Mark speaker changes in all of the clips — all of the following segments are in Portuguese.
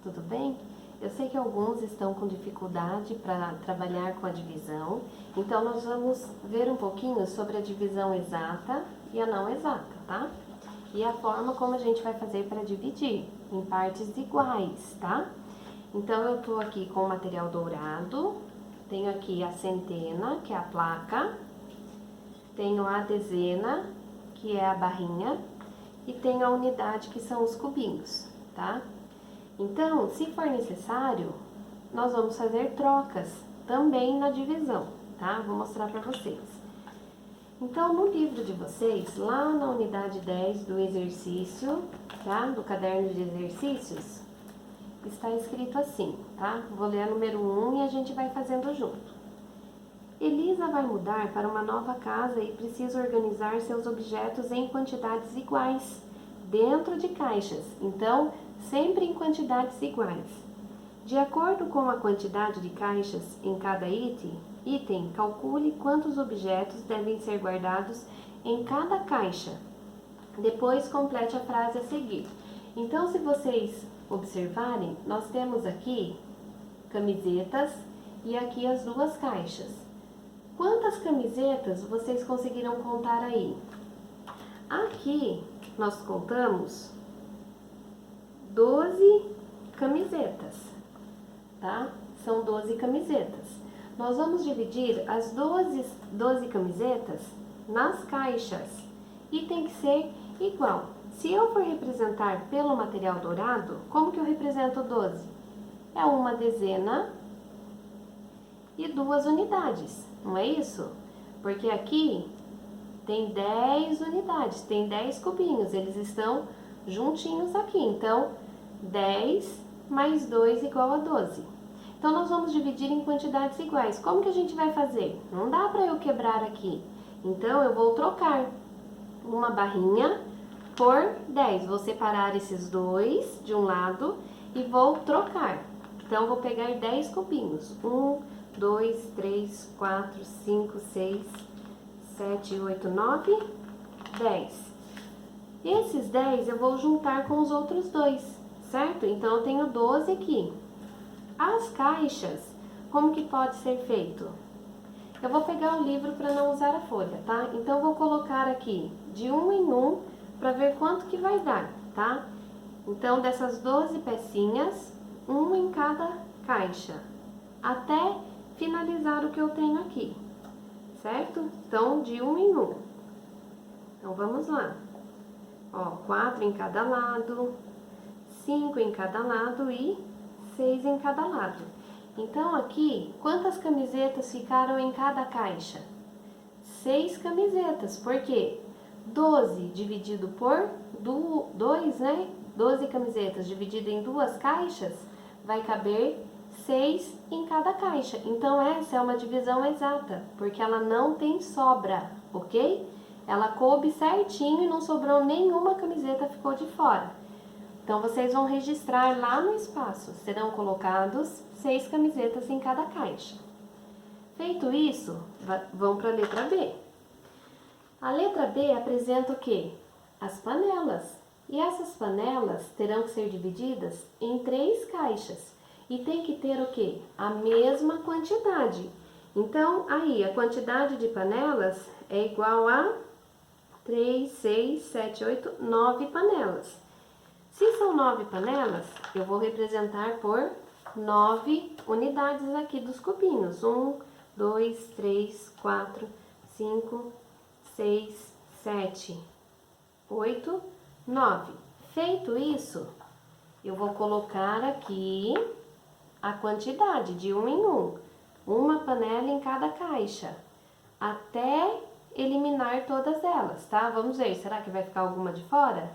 Speaker 1: tudo bem? Eu sei que alguns estão com dificuldade para trabalhar com a divisão, então nós vamos ver um pouquinho sobre a divisão exata e a não exata, tá? E a forma como a gente vai fazer para dividir em partes iguais, tá? Então eu tô aqui com o material dourado, tenho aqui a centena, que é a placa, tenho a dezena, que é a barrinha, e tenho a unidade, que são os cubinhos, tá? Então, se for necessário, nós vamos fazer trocas também na divisão, tá? Vou mostrar para vocês. Então, no livro de vocês, lá na unidade 10 do exercício, tá? Do caderno de exercícios, está escrito assim, tá? Vou ler a número 1 e a gente vai fazendo junto. Elisa vai mudar para uma nova casa e precisa organizar seus objetos em quantidades iguais, dentro de caixas, então sempre em quantidades iguais. De acordo com a quantidade de caixas em cada item, calcule quantos objetos devem ser guardados em cada caixa. Depois complete a frase a seguir. Então, se vocês observarem, nós temos aqui camisetas e aqui as duas caixas. Quantas camisetas vocês conseguiram contar aí? Aqui nós contamos 12 camisetas, tá? São 12 camisetas. Nós vamos dividir as 12 camisetas nas caixas e tem que ser igual. Se eu for representar pelo material dourado, como que eu represento 12? É uma dezena e 2 unidades, não é isso? Porque aqui tem 10 unidades, tem 10 cubinhos, eles estão juntinhos aqui, então 10 mais 2 igual a 12. Então nós vamos dividir em quantidades iguais. Como que a gente vai fazer? Não dá para eu quebrar aqui, então eu vou trocar uma barrinha por 10, vou separar esses dois de um lado e vou trocar. Então vou pegar 10 cubinhos, 1, 2, 3, 4, 5, 6, 7, 8, 9, 10. Esses 10 eu vou juntar com os outros dois, certo? Então eu tenho 12 aqui. As caixas, como que pode ser feito? Eu vou pegar o livro para não usar a folha, tá? Então eu vou colocar aqui de um em um para ver quanto que vai dar, tá? Então dessas 12 pecinhas, um em cada caixa, até finalizar o que eu tenho aqui, certo? Então, de um em um. Então, vamos lá. Ó, 4 em cada lado, 5 em cada lado e 6 em cada lado. Então, aqui, quantas camisetas ficaram em cada caixa? 6 camisetas, por quê? 12 dividido por 2, né? 12 camisetas dividido em 2 caixas, vai caber 6 em cada caixa. Então, essa é uma divisão exata, porque ela não tem sobra, ok? Ela coube certinho e não sobrou nenhuma camiseta, ficou de fora. Então, vocês vão registrar lá no espaço. Serão colocados 6 camisetas em cada caixa. Feito isso, vão para a letra B. A letra B apresenta o quê? As panelas. E essas panelas terão que ser divididas em 3 caixas. E tem que ter o quê? A mesma quantidade. Então, aí, a quantidade de panelas é igual a 3, 6, 7, 8, 9 panelas. Se são 9 panelas, eu vou representar por 9 unidades aqui dos cubinhos. 1, 2, 3, 4, 5, 6, 7, 8, 9. Feito isso, eu vou colocar aqui a quantidade de um em um. Uma panela em cada caixa, até eliminar todas elas, tá? Vamos ver, será que vai ficar alguma de fora?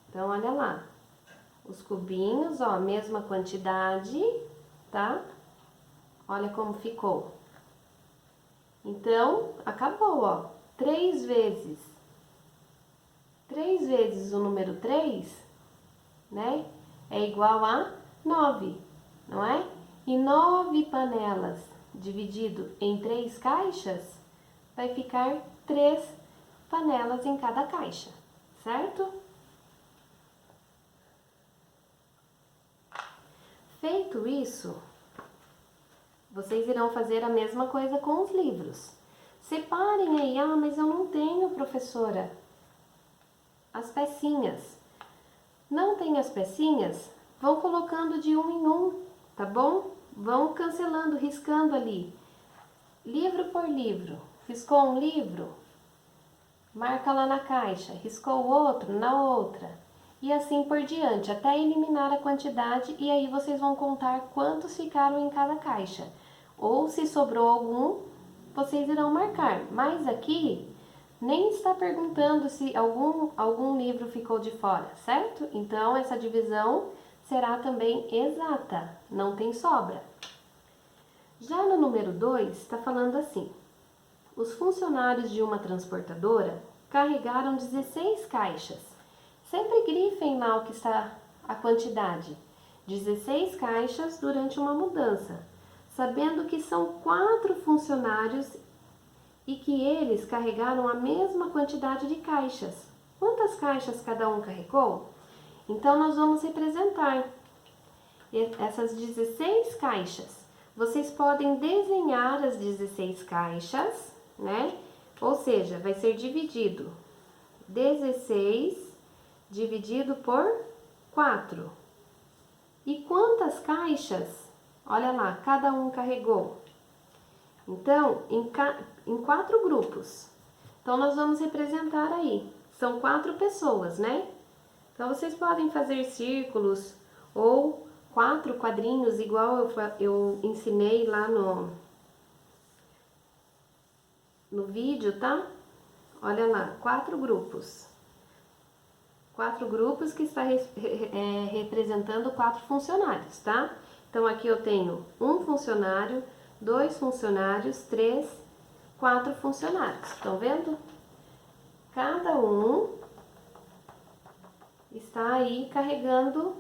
Speaker 1: Então, olha lá. Os cubinhos, ó, mesma quantidade, tá? Olha como ficou. Então, acabou, ó. 3 vezes o número 3, né? É igual a 9, não é? E 9 panelas dividido em 3 caixas, vai ficar 3 panelas em cada caixa, certo? Feito isso, vocês irão fazer a mesma coisa com os livros. Separem aí, mas eu não tenho, professora, as pecinhas. Não tem as pecinhas? Vão colocando de um em um, tá bom? Vão cancelando, riscando ali. Livro por livro. Riscou um livro? Marca lá na caixa. Riscou o outro? Na outra. E assim por diante, até eliminar a quantidade, e aí vocês vão contar quantos ficaram em cada caixa. Ou se sobrou algum, vocês irão marcar. Mas aqui nem está perguntando se algum livro ficou de fora, certo? Então essa divisão será também exata, não tem sobra. Já no número 2, está falando assim: os funcionários de uma transportadora carregaram 16 caixas. Sempre grifem lá o que está a quantidade. 16 caixas durante uma mudança, sabendo que são 4 funcionários e que eles carregaram a mesma quantidade de caixas. Quantas caixas cada um carregou? Então, nós vamos representar essas 16 caixas. Vocês podem desenhar as 16 caixas, né? Ou seja, vai ser dividido 16 dividido por 4. E quantas caixas, olha lá, cada um carregou? Então, em 4 grupos. Então, nós vamos representar aí. São 4 pessoas, né? Então, vocês podem fazer círculos ou 4 quadrinhos, igual eu ensinei lá no vídeo, tá? Olha lá, 4 grupos. 4 grupos que está representando 4 funcionários, tá? Então, aqui eu tenho um funcionário, 2 funcionários, 3, 4 funcionários. Estão vendo? Cada um está aí carregando,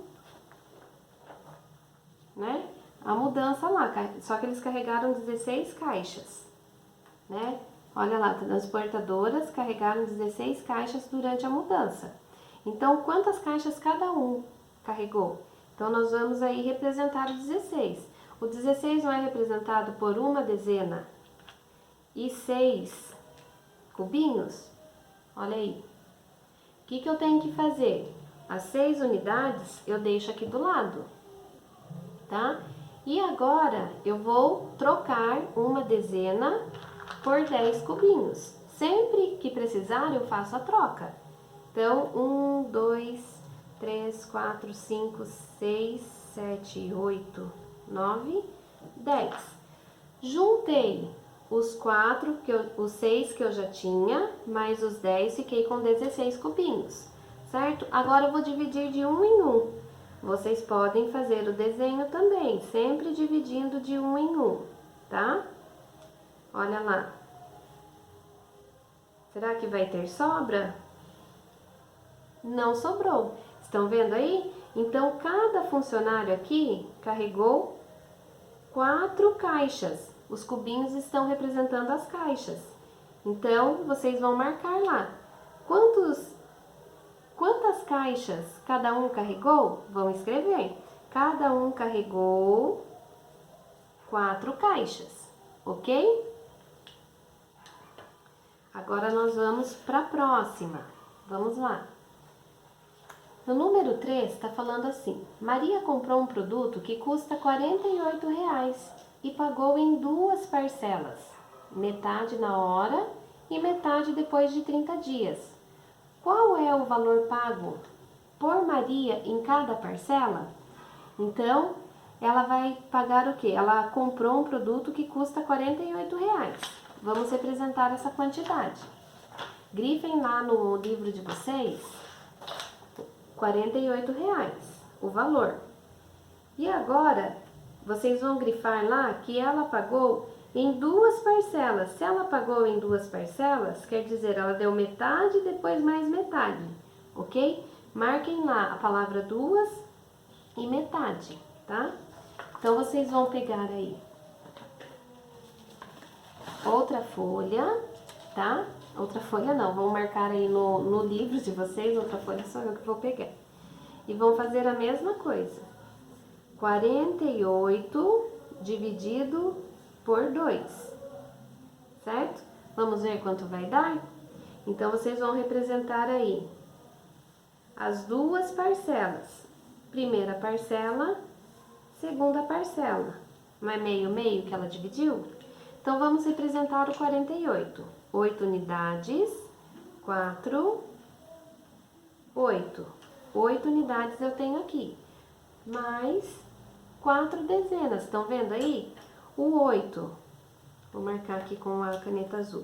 Speaker 1: né, a mudança lá. Só que eles carregaram 16 caixas, né? Olha lá, transportadoras carregaram 16 caixas durante a mudança. Então, quantas caixas cada um carregou? Então, nós vamos aí representar o 16. O 16 não é representado por uma dezena e 6 cubinhos? Olha aí. O que eu tenho que fazer? As 6 unidades eu deixo aqui do lado, tá? E agora eu vou trocar uma dezena por 10 cubinhos. Sempre que precisar eu faço a troca. Então, 1, 2, 3, 4, 5, 6, 7, 8, 9, 10. Juntei os 6 que eu já tinha, mais os 10, fiquei com 16 cubinhos, certo? Agora eu vou dividir de um em um. Vocês podem fazer o desenho também, sempre dividindo de um em um, tá? Olha lá. Será que vai ter sobra? Não sobrou. Estão vendo aí? Então, cada funcionário aqui carregou 4 caixas. Os cubinhos estão representando as caixas. Então, vocês vão marcar lá. Quantas caixas cada um carregou? Vão escrever. Cada um carregou 4 caixas, ok? Agora nós vamos para a próxima. Vamos lá. No número 3 está falando assim: Maria comprou um produto que custa R$ 48,00 e pagou em 2 parcelas, metade na hora e metade depois de 30 dias. Qual é o valor pago por Maria em cada parcela? Então, ela vai pagar o quê? Ela comprou um produto que custa R$ 48,00. Vamos representar essa quantidade. Grifem lá no livro de vocês R$ 48,00, o valor. E agora, vocês vão grifar lá que ela pagou em 2 parcelas. Se ela pagou em 2 parcelas, quer dizer, ela deu metade e depois mais metade, ok? Marquem lá a palavra 2 e metade, tá? Então, vocês vão pegar aí outra folha, tá? Outra folha não, vão marcar aí no livro de vocês, outra folha só eu que vou pegar. E vão fazer a mesma coisa. R$ 48 dividido por 2, certo? Vamos ver quanto vai dar? Então, vocês vão representar aí as duas parcelas. Primeira parcela, segunda parcela. Não é meio que ela dividiu? Então, vamos representar o 48. 8 unidades, 4, 8. 8 unidades eu tenho aqui, mais 4 dezenas. Estão vendo aí? O 8, vou marcar aqui com a caneta azul.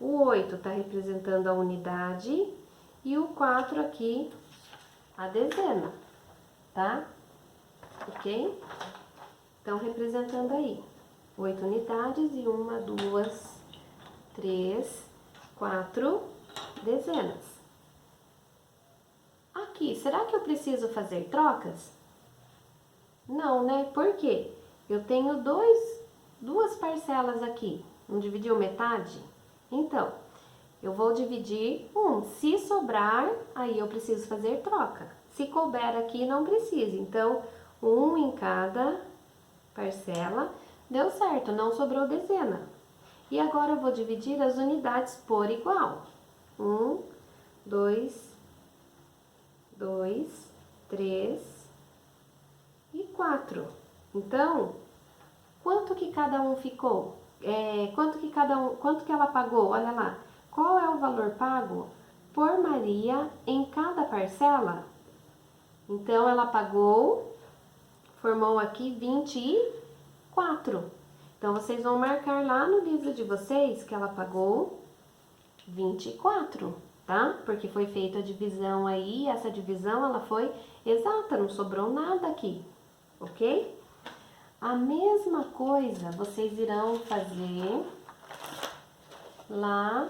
Speaker 1: O 8 está representando a unidade e o 4 aqui a dezena, tá? Ok? Então, representando aí 8 unidades e 1, 2, 3, 4 dezenas. Aqui, será que eu preciso fazer trocas? Não, né? Por quê? Eu tenho duas parcelas aqui. Não dividiu metade? Então, eu vou dividir Se sobrar, aí eu preciso fazer troca. Se couber aqui, não precisa. Então, 1 em cada parcela. Deu certo, não sobrou dezena. E agora eu vou dividir as unidades por igual. 1, 2, 3 e 4. Então, quanto que cada um ficou? Quanto que ela pagou? Olha lá. Qual é o valor pago por Maria em cada parcela? Então, ela pagou, formou aqui 24. Então, vocês vão marcar lá no livro de vocês que ela pagou 24, tá? Porque foi feita a divisão aí, essa divisão ela foi exata, não sobrou nada aqui, ok? A mesma coisa vocês irão fazer lá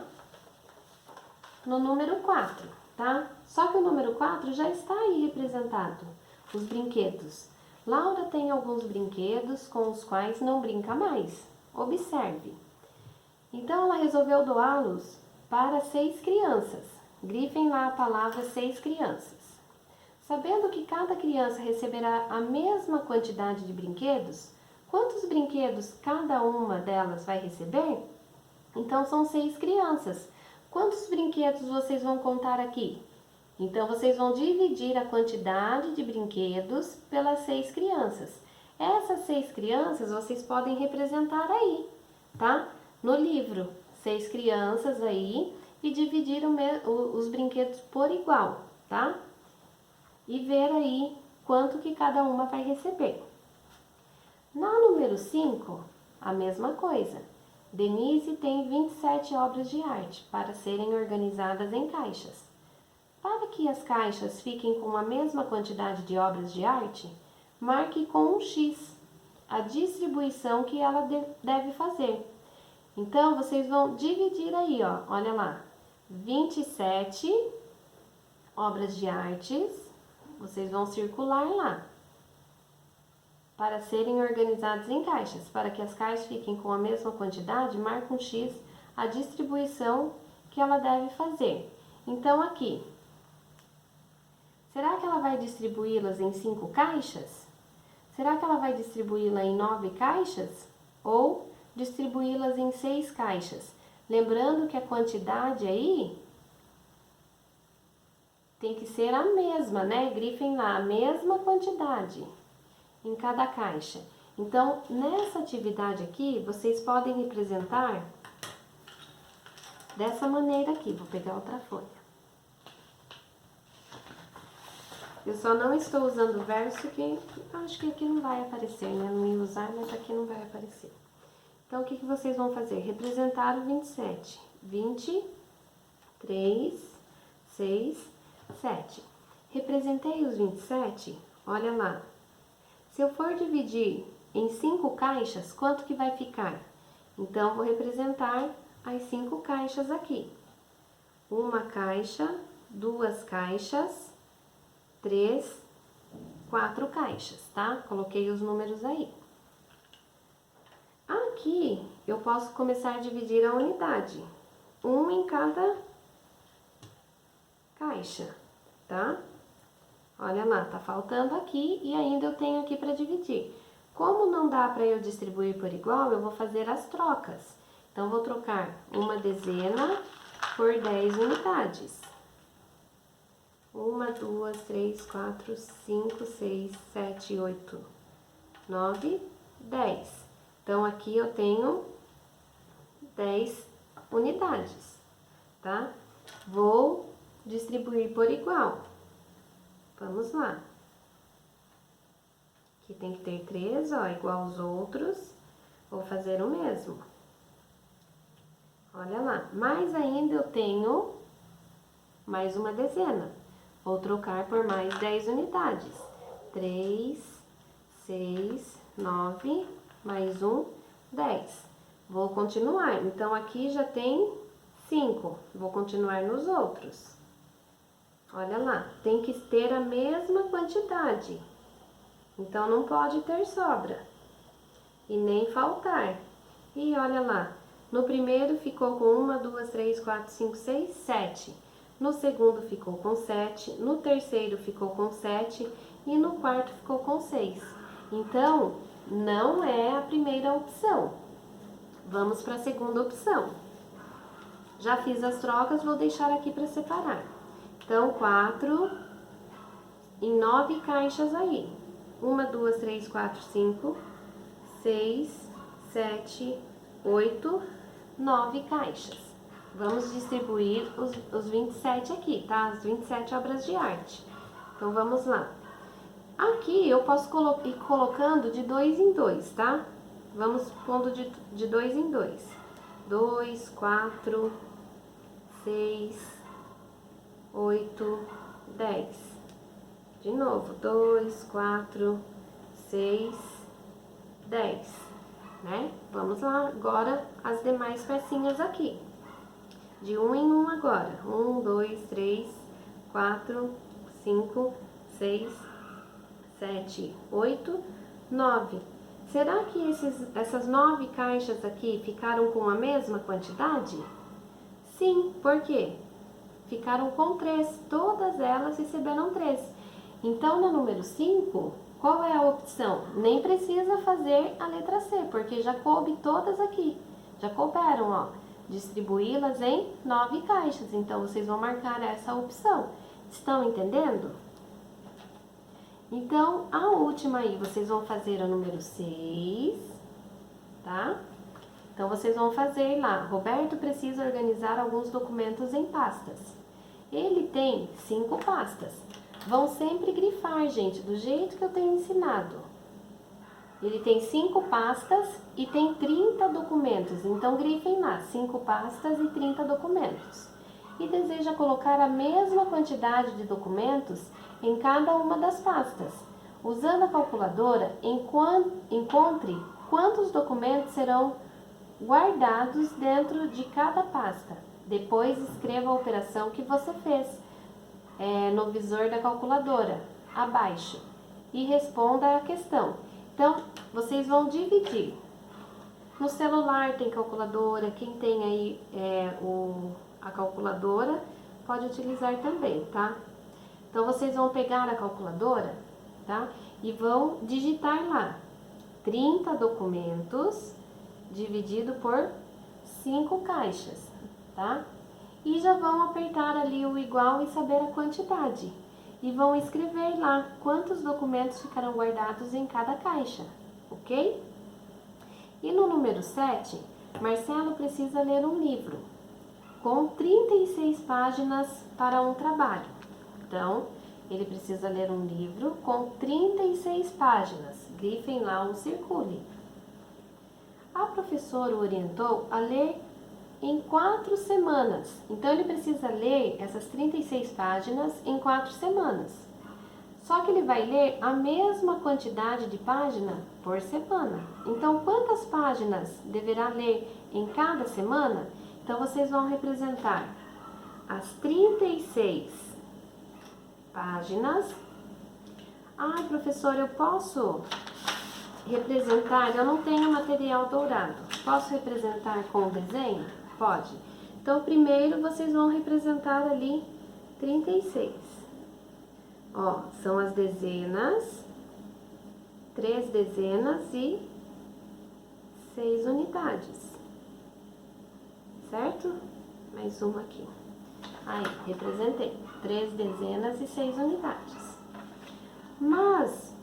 Speaker 1: no número 4, tá? Só que o número 4 já está aí representado, os brinquedos. Laura tem alguns brinquedos com os quais não brinca mais. Observe. Então, ela resolveu doá-los para 6 crianças. Grifem lá a palavra 6 crianças. Sabendo que cada criança receberá a mesma quantidade de brinquedos, quantos brinquedos cada uma delas vai receber? Então, são 6 crianças. Quantos brinquedos vocês vão contar aqui? Então, vocês vão dividir a quantidade de brinquedos pelas 6 crianças. Essas 6 crianças vocês podem representar aí, tá? No livro, 6 crianças aí e dividir os brinquedos por igual, tá? E ver aí quanto que cada uma vai receber. Na número 5, a mesma coisa. Denise tem 27 obras de arte para serem organizadas em caixas. Para que as caixas fiquem com a mesma quantidade de obras de arte, marque com um X a distribuição que ela deve fazer. Então, vocês vão dividir aí, ó, olha lá, 27 obras de artes, vocês vão circular lá, para serem organizadas em caixas. Para que as caixas fiquem com a mesma quantidade, marca um X a distribuição que ela deve fazer. Então, aqui, será que ela vai distribuí-las em 5 caixas? Será que ela vai distribuí-la em 9 caixas? Ou distribuí-las em 6 caixas? Lembrando que a quantidade aí tem que ser a mesma, né? Grifem lá, a mesma quantidade em cada caixa. Então, nessa atividade aqui, vocês podem representar dessa maneira aqui. Vou pegar outra folha. Eu só não estou usando o verso que acho que aqui não vai aparecer, né? Não ia usar, mas aqui não vai aparecer. Então, o que vocês vão fazer? Representar o 27. 20, 3, 6, 7. Representei os 27, olha lá. Se eu for dividir em 5 caixas, quanto que vai ficar? Então, vou representar as 5 caixas aqui. Uma caixa, 2 caixas, 3, 4 caixas, tá? Coloquei os números aí. Aqui, eu posso começar a dividir a unidade. 1 em cada caixa, tá? Olha lá, tá faltando aqui e ainda eu tenho aqui para dividir. Como não dá para eu distribuir por igual, eu vou fazer as trocas. Então, vou trocar uma dezena por 10 unidades. 1, 2, 3, 4, 5, 6, 7, 8, 9, 10. Então, aqui eu tenho 10 unidades, tá? Vou distribuir por igual. Vamos lá. Aqui tem que ter 3, ó, igual aos outros. Vou fazer o mesmo. Olha lá. Mais ainda eu tenho mais uma dezena. Vou trocar por mais 10 unidades. 3, 6, 9, mais 1, 10. Vou continuar. Então, aqui já tem 5. Vou continuar nos outros. Olha lá, tem que ter a mesma quantidade. Então, não pode ter sobra. E nem faltar. E olha lá, no primeiro ficou com 1, 2, 3, 4, 5, 6, 7. No segundo ficou com 7. No terceiro ficou com 7. E no quarto ficou com 6. Então, não é a primeira opção. Vamos para a segunda opção. Já fiz as trocas, vou deixar aqui para separar. Então, 4 em 9 caixas aí. 1, 2, 3, 4, 5, 6, 7, 8, 9 caixas. Vamos distribuir os 27 aqui, tá? As 27 obras de arte. Então, vamos lá. Aqui eu posso ir colocando de 2 em 2, tá? Vamos pondo de 2 em 2. 2, 4, 6, 8, 10. De novo, 2, 4, 6, 10, né? Vamos lá agora as demais pecinhas aqui. De 1 em 1 agora. 1, 2, 3, 4, 5, 6, 7, 8, 9. Será que essas 9 caixas aqui ficaram com a mesma quantidade? Sim, por quê? Ficaram com 3, todas elas receberam 3. Então, no número 5, qual é a opção? Nem precisa fazer a letra C, porque já coube todas aqui. Já couberam, ó. Distribuí-las em 9 caixas. Então, vocês vão marcar essa opção. Estão entendendo? Então, a última aí, vocês vão fazer a número 6, tá? Então, vocês vão fazer lá. Roberto precisa organizar alguns documentos em pastas. Ele tem 5 pastas. Vão sempre grifar, gente, do jeito que eu tenho ensinado. Ele tem 5 pastas e tem 30 documentos. Então, grifem lá, 5 pastas e 30 documentos. E deseja colocar a mesma quantidade de documentos em cada uma das pastas. Usando a calculadora, encontre quantos documentos serão guardados dentro de cada pasta. Depois, escreva a operação que você fez no visor da calculadora, abaixo, e responda a questão. Então, vocês vão dividir. No celular tem calculadora, quem tem aí a calculadora pode utilizar também, tá? Então, vocês vão pegar a calculadora, tá? E vão digitar lá 30 documentos dividido por 5 caixas, tá? E já vão apertar ali o igual e saber a quantidade. E vão escrever lá quantos documentos ficaram guardados em cada caixa, ok? E no número 7, Marcelo precisa ler um livro com 36 páginas para um trabalho. Então, ele precisa ler um livro com 36 páginas. Grifem lá um circule. A professora o orientou a ler em 4 semanas. Então, ele precisa ler essas 36 páginas em 4 semanas. Só que ele vai ler a mesma quantidade de página por semana. Então, quantas páginas deverá ler em cada semana? Então, vocês vão representar as 36 páginas. Ai, professora, eu posso representar? Eu não tenho material dourado. Posso representar com o desenho? Pode. Então, primeiro vocês vão representar ali 36. Ó, são as dezenas, 3 dezenas e 6 unidades. Certo? Mais uma aqui. Aí, representei. 3 dezenas e 6 unidades. Mas,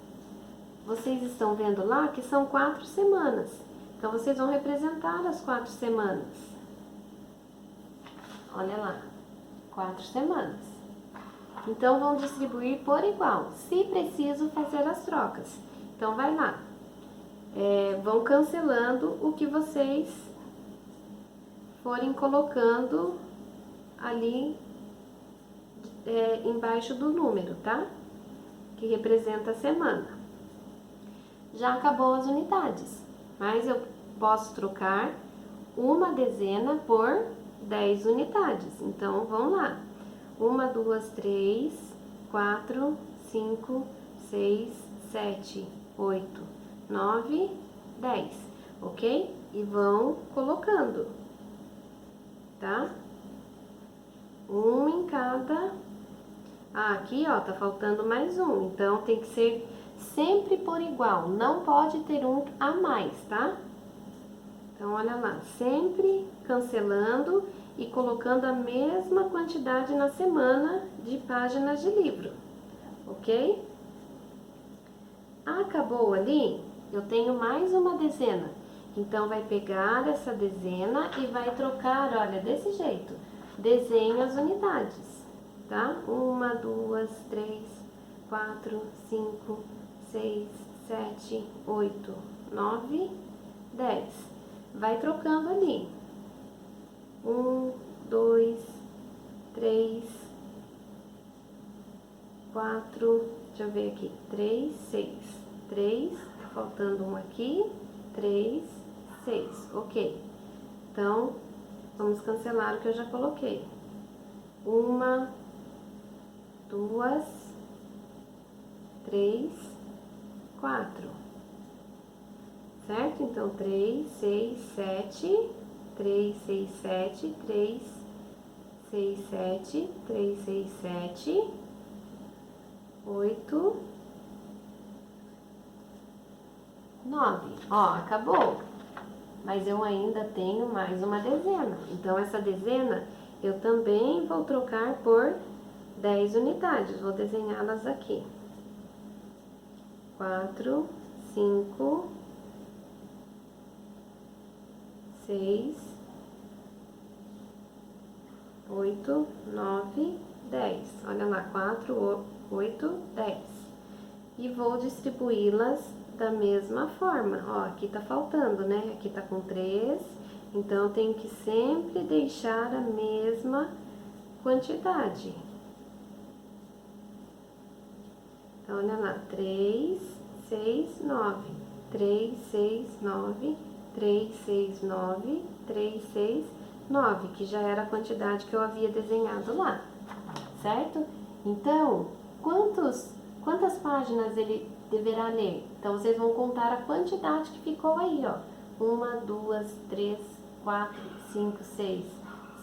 Speaker 1: vocês estão vendo lá que são 4 semanas. Então, vocês vão representar as 4 semanas. Olha lá, 4 semanas. Então, vão distribuir por igual, se preciso fazer as trocas. Então, vai lá. Vão cancelando o que vocês forem colocando ali embaixo do número, tá? Que representa a semana. Já acabou as unidades, mas eu posso trocar uma dezena por 10 unidades. Então, vamos lá. 1, 2, 3, 4, 5, 6, 7, 8, 9, 10, ok? E vão colocando, tá? Um em cada. Aqui, ó, tá faltando mais um, então tem que ser sempre por igual, não pode ter um a mais, tá? Então, olha lá, sempre cancelando e colocando a mesma quantidade na semana de páginas de livro, ok? Acabou ali, eu tenho mais uma dezena, então vai pegar essa dezena e vai trocar, olha, desse jeito, desenha as unidades, tá? 1, 2, 3, 4, 5, 6, 7, 8, 9, 10. Vai trocando ali. 1, 2, 3, 4, deixa eu ver aqui, 3, 6. 3, tá faltando um aqui, 3, 6, ok. Então, vamos cancelar o que eu já coloquei. 1, 2, 3, 4. Certo? Então, 3, 6, 7, 3, 6, 7, 3, 6, 7, 3, 6, 7, 8, 9. Ó, acabou. Mas eu ainda tenho mais uma dezena. Então, essa dezena eu também vou trocar por 10 unidades. Vou desenhá-las aqui. 4, 5, 6, 8, 9, 10. Olha lá, 4, 8, 10. E vou distribuí-las da mesma forma. Ó, aqui tá faltando, né? Aqui tá com 3, então eu tenho que sempre deixar a mesma quantidade. Então, olha lá, 3, 6, 9. 3, 6, 9. 3, 6, 9, 3, 6, 9, que já era a quantidade que eu havia desenhado lá, certo? Então, quantas páginas ele deverá ler? Então, vocês vão contar a quantidade que ficou aí, ó. 1, 2, 3, 4, 5, 6,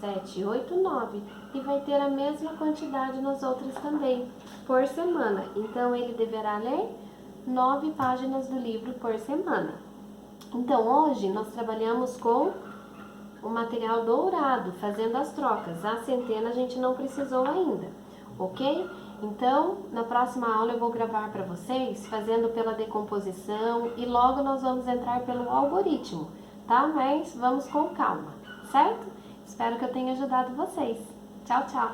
Speaker 1: 7, 8, 9. E vai ter a mesma quantidade nas outras também, por semana. Então, ele deverá ler 9 páginas do livro por semana. Então, hoje nós trabalhamos com o material dourado, fazendo as trocas. A centena a gente não precisou ainda, ok? Então, na próxima aula eu vou gravar para vocês, fazendo pela decomposição e logo nós vamos entrar pelo algoritmo, tá? Mas vamos com calma, certo? Espero que eu tenha ajudado vocês. Tchau, tchau!